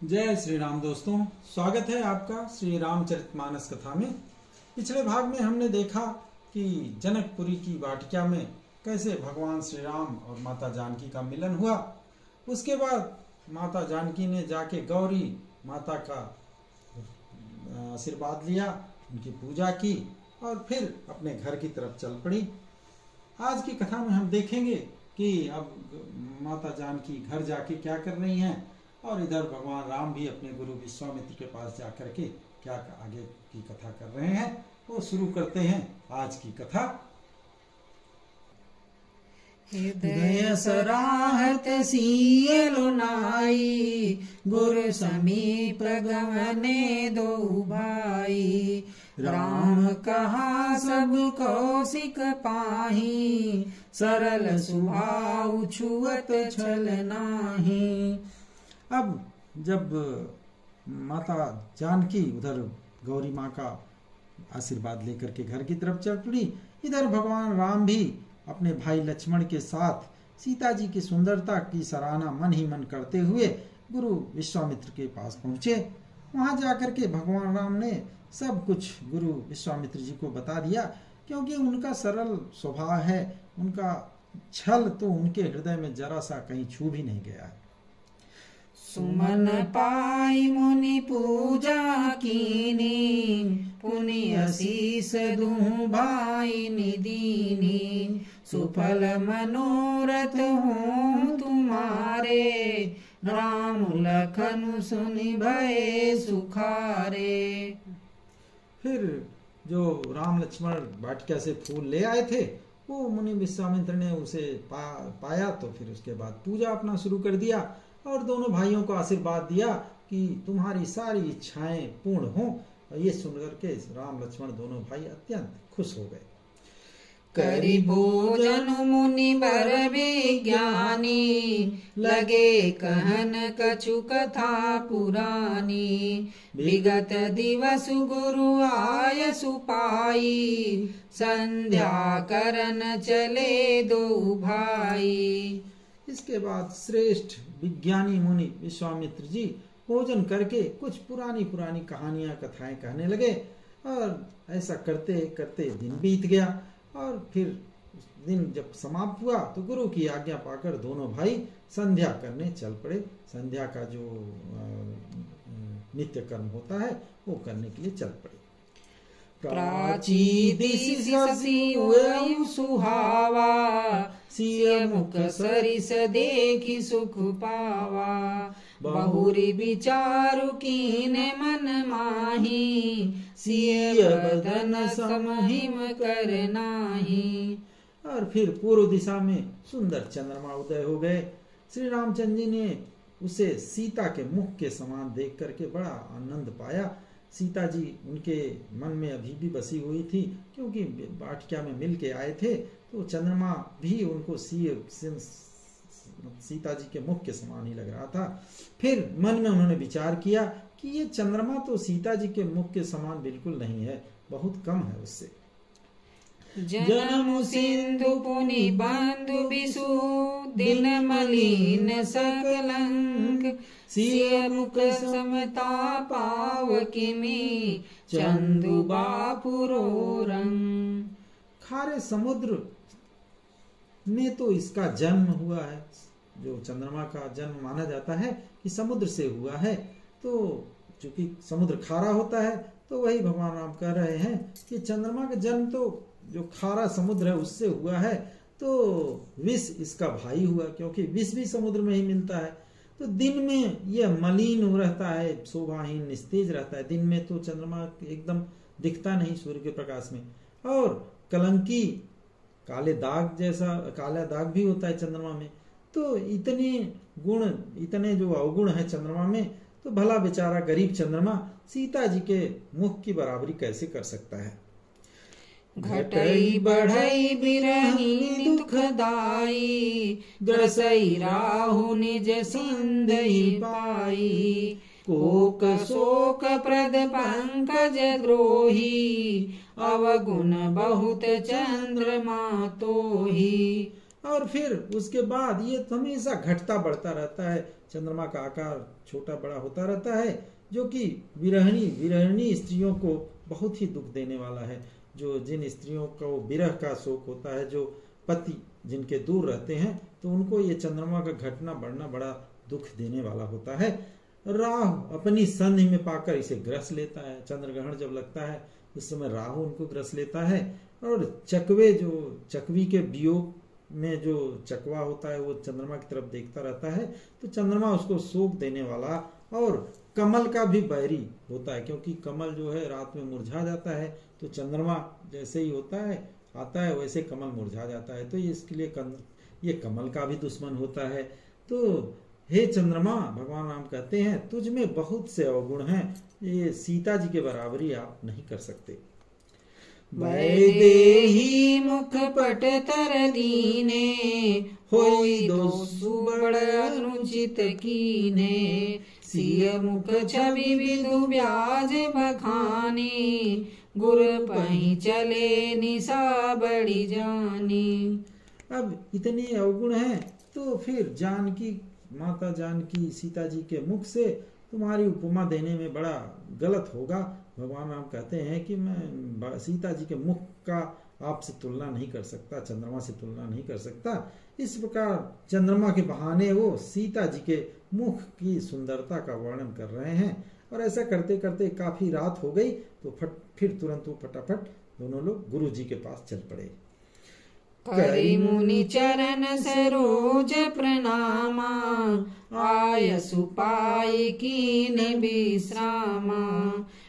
जय श्री राम दोस्तों, स्वागत है आपका श्री रामचरितमानस कथा में। पिछले भाग में हमने देखा कि जनकपुरी की वाटिका में कैसे भगवान श्री राम और माता जानकी का मिलन हुआ। उसके बाद माता जानकी ने जाके गौरी माता का आशीर्वाद लिया, उनकी पूजा की और फिर अपने घर की तरफ चल पड़ी। आज की कथा में हम देखेंगे कि अब माता जानकी घर जाके क्या कर रही हैं और इधर भगवान राम भी अपने गुरु विश्वामित्र के पास जाकर के क्या आगे की कथा कर रहे हैं। वो शुरू करते हैं आज की कथा। हृदय सराहत सियलो नाई, गुरु समीप गवने दो भाई। राम कहा सब कौशिक पाही, सरल सुभाव छुअत छल नाही। अब जब माता जानकी उधर गौरी माँ का आशीर्वाद लेकर के घर की तरफ चल पड़ी, इधर भगवान राम भी अपने भाई लक्ष्मण के साथ सीता जी की सुंदरता की सराहना मन ही मन करते हुए गुरु विश्वामित्र के पास पहुंचे। वहां जाकर के भगवान राम ने सब कुछ गुरु विश्वामित्र जी को बता दिया, क्योंकि उनका सरल स्वभाव है, उनका छल तो उनके हृदय में जरा सा कहीं छू भी नहीं गया है। सुमन पाई मुनि पूजा कीनी, पुनि असीस दूं भाई निदीनी। सुफल मनोरथ हो तुम्हारे, राम लखन सुनि भये सुखारे। फिर जो राम लक्ष्मण वाटिका से फूल ले आए थे वो मुनि विश्वामित्र ने उसे पाया तो फिर उसके बाद पूजा अपना शुरू कर दिया और दोनों भाइयों को आशीर्वाद दिया कि तुम्हारी सारी इच्छाएं पूर्ण हो। ये सुनकर के राम लक्ष्मण दोनों भाई अत्यंत खुश हो गए। करि भोजन मुनि बर विज्ञानी, लगे कहन कछु कथा पुरानी। विगत दिवस गुरु आय सुपाई, संध्या करन चले दो भाई। इसके बाद श्रेष्ठ विज्ञानी मुनि विश्वामित्र जी भोजन करके कुछ पुरानी पुरानी कहानियां कथाएं कहने लगे और ऐसा करते करते दिन बीत गया और फिर दिन जब समाप्त हुआ तो गुरु की आज्ञा पाकर दोनों भाई संध्या करने चल पड़े। संध्या का जो नित्य कर्म होता है वो करने के लिए चल पड़े। प्राची दिशि सुहावा, सिय मुख सरिस देखि सुख पावा। बहुरी विचारु कीने मन माही, सिय बदन समहिम कर नाही। और फिर पूर्व दिशा में सुंदर चंद्रमा उदय हो गए। श्री रामचंद्र जी ने उसे सीता के मुख के समान देख करके बड़ा आनंद पाया। सीता जी उनके मन में अभी भी बसी हुई थी, क्योंकि वाटिका में मिल के आए थे तो चंद्रमा भी उनको सीता जी के मुख के समान ही लग रहा था। फिर मन में उन्होंने विचार किया कि ये चंद्रमा तो सीता जी के मुख के समान बिल्कुल नहीं है, बहुत कम है उससे। जन्म सिंधु पुनि बंधु बिसु, दिन मलिन सकलंक। सिय मुख समता पाव किमी, चंदु बापुरो रंग। खारे समुद्र में तो इसका जन्म हुआ है। जो चंद्रमा का जन्म माना जाता है कि समुद्र से हुआ है, तो चूंकि समुद्र खारा होता है तो वही भगवान राम कह रहे हैं कि चंद्रमा का जन्म तो जो खारा समुद्र है उससे हुआ है, तो विष इसका भाई हुआ, क्योंकि विष भी समुद्र में ही मिलता है। तो दिन में यह मलिन रहता है, शोभाहीन निस्तेज रहता है। दिन में तो चंद्रमा एकदम दिखता नहीं सूर्य के प्रकाश में, और कलंकी काले दाग जैसा काला दाग भी होता है चंद्रमा में। तो इतने गुण, इतने जो अवगुण है चंद्रमा में, तो भला बेचारा गरीब चंद्रमा सीता जी के मुख की बराबरी कैसे कर सकता है। घटई बढ़ई बिरही दुखदाई, ग्रसई राहु निज सिंधई पाई। कोक शोक प्रद पंकज द्रोही, अवगुण बहुत चंद्रमा तोही। और फिर उसके बाद ये हमेशा घटता बढ़ता रहता है, चंद्रमा का आकार छोटा बड़ा होता रहता है, जो कि विरहिणी स्त्रियों को बहुत ही दुख देने वाला है। जो जिन स्त्रियों को विरह का शोक होता है, जो पति जिनके दूर रहते हैं, तो उनको ये चंद्रमा का घटना बढ़ना बड़ा दुख देने वाला होता है। राहु अपनी संधि में पाकर इसे ग्रस लेता है। चंद्र ग्रहण जब लगता है उस समय राहु उनको ग्रस लेता है। और चकवे, जो चकवी के वियोग में जो चकवा होता है वो चंद्रमा की तरफ देखता रहता है, तो चंद्रमा उसको शोक देने वाला। और कमल का भी बैरी होता है, क्योंकि कमल जो है रात में मुरझा जाता है, तो चंद्रमा जैसे ही होता है आता है वैसे कमल मुरझा जाता है, तो इसके लिए ये कमल का भी दुश्मन होता है। तो हे चंद्रमा, भगवान राम कहते हैं तुझ में बहुत से अवगुण हैं, ये सीता जी के बराबरी आप नहीं कर सकते। वैदेही मुख पट तर दीने, होई दोषु बड़ अनुचित कीने, सिय मुख छवि विदु ब्याज बखानी, गुर पही चले निशा बड़ी जानी। अब इतने अवगुण हैं, तो फिर माता जानकी सीता जी के मुख से तुम्हारी उपमा देने में बड़ा गलत होगा। भगवान राम कहते हैं कि मैं सीता जी के मुख का आपसे तुलना नहीं कर सकता, चंद्रमा से तुलना नहीं कर सकता। इस प्रकार चंद्रमा के बहाने वो सीता जी के मुख की सुंदरता का वर्णन कर रहे हैं। और ऐसा करते करते काफी रात हो गई, तो फिर तुरंत वो फटाफट दोनों लोग गुरु जी के पास चल पड़े। करि मुनि चरण सरोज प्रणामा, आय सुपाई कीन विश्रामा,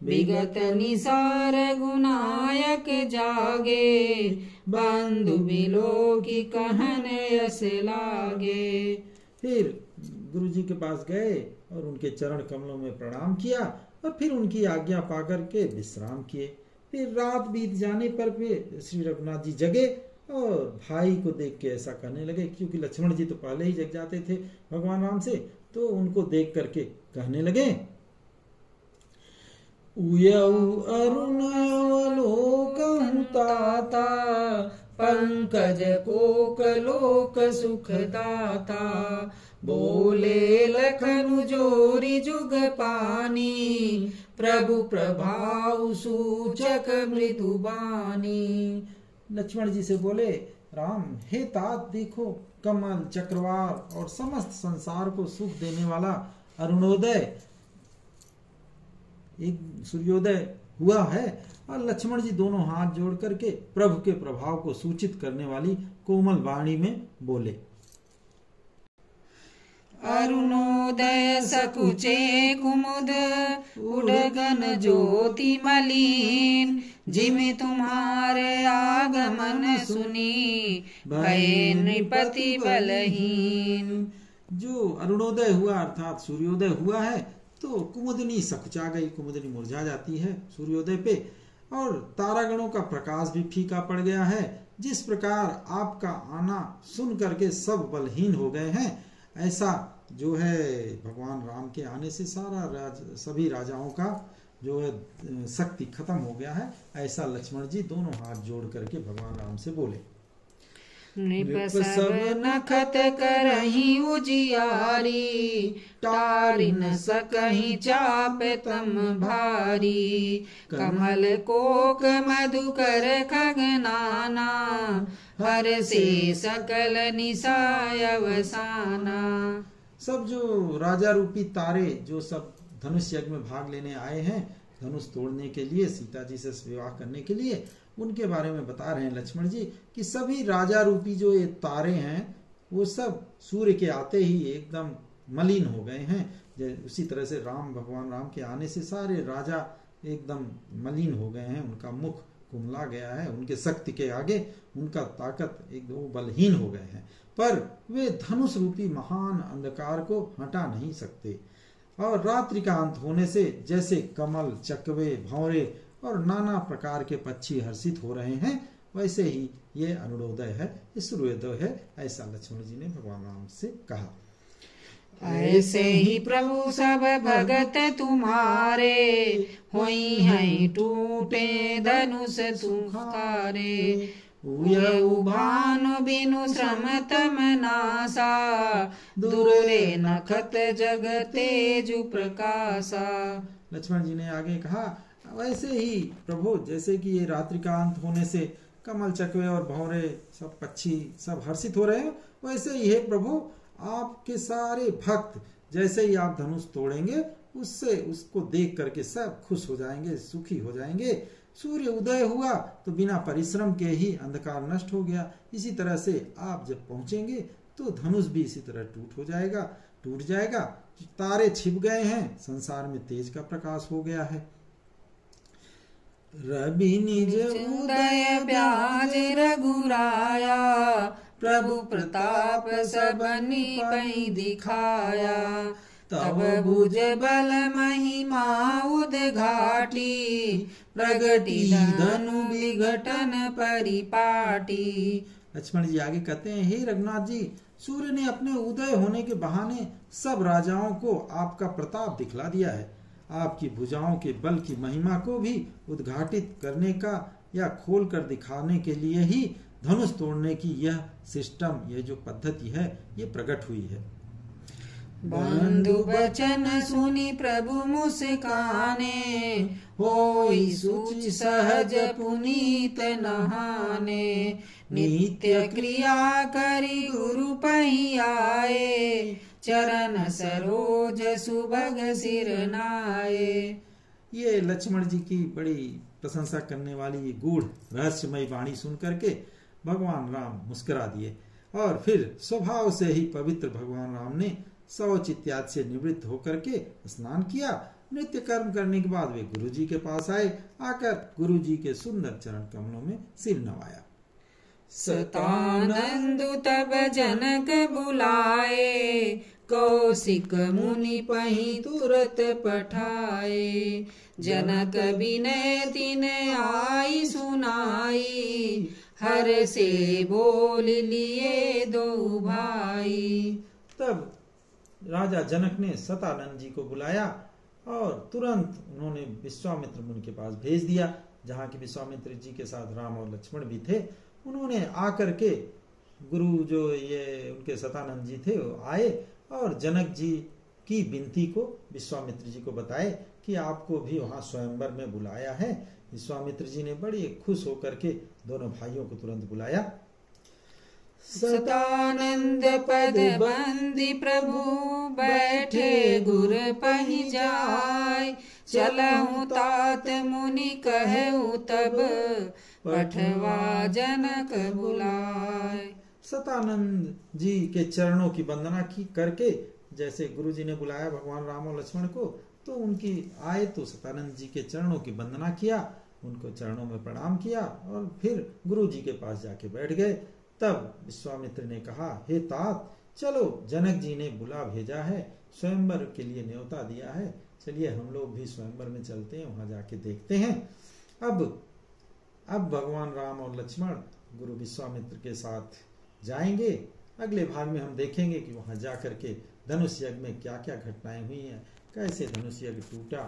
विगत निसार गुनायक जागे, बंधु बिलो की कहन यस लागे। फिर गुरु जी के पास गए और उनके चरण कमलों में प्रणाम किया, और फिर उनकी आज्ञा पाकर के विश्राम किए। फिर रात बीत जाने पर फिर श्री रघुनाथ जी जगे और भाई को देख के ऐसा कहने लगे, क्योंकि लक्ष्मण जी तो पहले ही जग जाते थे भगवान राम से, तो उनको देख करके कहने लगे, उयऊ अरुण अवलोकन ताता, पंकज कोक लोक सुख दाता, बोले लखनु जोरी जुग पानी, प्रभु प्रभाव सूचक मृदुबानी। लक्ष्मण जी से बोले, राम हे तात देखो, कमल चक्रवार और समस्त संसार को सुख देने वाला अरुणोदय, एक सूर्योदय हुआ है। और लक्ष्मण जी दोनों हाथ जोड़ करके प्रभु के प्रभाव को सूचित करने वाली कोमल वाणी में बोले, अरुणोदय सकुचे कुमुद, उड़गन ज्योति मलिन, जिमि तुम्हारे आगमन सुनी, भये नृपति बलहीन। जो अरुणोदय हुआ अर्थात सूर्योदय हुआ है, तो कुमुदनी सकुचा गई, कुमुदनी मुरझा जाती है सूर्योदय पे, और तारागणों का प्रकाश भी फीका पड़ गया है। जिस प्रकार आपका आना सुन करके सब बलहीन हो गए हैं, ऐसा जो है भगवान राम के आने से सभी राजाओं का जो है शक्ति खत्म हो गया है। ऐसा लक्ष्मण जी दोनों हाथ जोड़ करके भगवान राम से बोले। नृप सब नखत करही उजियारी, टारि न सकहि चाप तम भारी, कमल कोक मधुकर खगनाना, हर से सकल निसाय अवसाना। सब जो राजा रूपी तारे जो सब धनुष यज्ञ में भाग लेने आए हैं, धनुष तोड़ने के लिए, सीता जी से विवाह करने के लिए, उनके बारे में बता रहे हैं लक्ष्मण जी कि सभी राजा रूपी जो ये तारे हैं वो सब सूर्य के आते ही एकदम मलिन हो गए हैं। उसी तरह से भगवान राम के आने से सारे राजा एकदम मलिन हो गए हैं, उनका मुख कुमला गया है, उनके शक्ति के आगे उनका ताकत एकदम बलहीन हो गए हैं। पर वे धनुष रूपी महान अंधकार को हटा नहीं सकते। और रात्रि का अंत होने से जैसे कमल, चकवे, भंवरे और नाना प्रकार के पक्षी हर्षित हो रहे हैं, वैसे ही ये अरुणोदय है, सूर्योदय है, ऐसा लक्ष्मण जी ने भगवान राम से कहा। ऐसे ही प्रभु सब भगत तुम्हारे, होई हैं टूटे धनुष तुम्हारे, उयऊ भानु बिनु श्रम तम नासा दुर्ले नखत जग तेजु प्रकाशा। लक्ष्मण जी ने आगे कहा, वैसे ही प्रभु जैसे कि ये रात्रि का अंत होने से कमल चकवे और भंवरे सब पक्षी सब हर्षित हो रहे हैं, वैसे ही है प्रभु आपके सारे भक्त जैसे ही आप धनुष तोड़ेंगे उससे उसको देख करके सब खुश हो जाएंगे, सुखी हो जाएंगे। सूर्य उदय हुआ तो बिना परिश्रम के ही अंधकार नष्ट हो गया। इसी तरह से आप जब पहुंचेंगे तो धनुष भी इसी तरह टूट जाएगा। तारे छिप गए हैं, संसार में तेज का प्रकाश हो गया है। रवि निज उदय ब्याज रघुराया प्रभु प्रताप सबनि पै दिखाया। तब भुज बल महिमा उद्घाटी प्रगति धनु विघटन परिपाटी। लक्ष्मण जी आगे कहते हैं, हे रघुनाथ जी, सूर्य ने अपने उदय होने के बहाने सब राजाओं को आपका प्रताप दिखला दिया है। आपकी भुजाओं के बल की महिमा को भी उद्घाटित करने का या खोल कर दिखाने के लिए ही धनुष तोड़ने की यह सिस्टम, यह जो पद्धति है, ये प्रकट हुई है। बंधु बचन सुनी प्रभु मुस्काने होई सूच सहज पुनीत नहाने। नित्य क्रिया करी गुरु पहि आए चरण सरोज सुभग सिर नाये। ये लक्ष्मण जी की बड़ी प्रशंसा करने वाली गूढ़ रहस्यमय वाणी सुन करके भगवान राम मुस्कुरा दिए और फिर स्वभाव से ही पवित्र भगवान राम ने शौच इत्यादि से निवृत्त होकर के स्नान किया। नित्य कर्म करने के बाद वे गुरु जी के पास आए। आकर गुरु जी के सुंदर चरण कमलों में सिर नवाया। सतानंद तब जनक बुलाए कौशिक मुनि पहि तुरत पठाए। जनक विनय तिन आई सुनाई हर से बोल लिए दो भाई। तब राजा जनक ने सतानंद जी को बुलाया और तुरंत उन्होंने विश्वामित्र मुनि के पास भेज दिया, जहाँ की विश्वामित्र जी के साथ राम और लक्ष्मण भी थे। उन्होंने आकर के गुरु जो ये उनके सतानंद जी थे वो आए और जनक जी की विनती को विश्वामित्र जी को बताए कि आपको भी वहाँ स्वयंवर में बुलाया है। विश्वामित्र जी ने बड़ी खुश होकर के दोनों भाइयों को तुरंत बुलाया। सतानंद पद बंदी प्रभु बैठे गुर पहि जाय। चलहु तात मुनि कहु तब पठवा जनक बुलाय। सतानंद जी के चरणों की वंदना की करके जैसे गुरु जी ने बुलाया भगवान राम और लक्ष्मण को, तो उनकी आए तो सतानंद जी के चरणों की वंदना किया, उनको चरणों में प्रणाम किया और फिर गुरु जी के पास जाके बैठ गए। तब विश्वामित्र ने कहा, हे तात, चलो जनक जी ने बुला भेजा है, स्वयंवर के लिए न्योता दिया है, चलिए हम लोग भी स्वयंवर में चलते हैं, वहां जाके देखते हैं। अब भगवान राम और लक्ष्मण गुरु विश्वामित्र के साथ जाएंगे। अगले भाग में हम देखेंगे कि वहां जाकर के धनुष यज्ञ में क्या क्या घटनाएं हुई हैं, कैसे धनुष यज्ञ टूटा,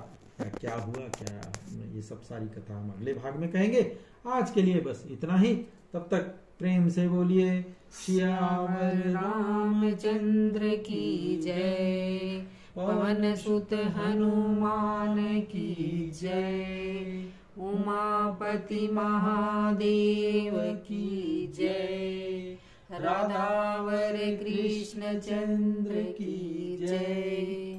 क्या हुआ, क्या ये सब सारी कथा हम अगले भाग में कहेंगे। आज के लिए बस इतना ही। तब तक प्रेम से बोलिए सियावर रामचंद्र की जय, पवन सुत हनुमान की जय, उमापति महादेव की जय, राधावर कृष्ण चंद्र की जय।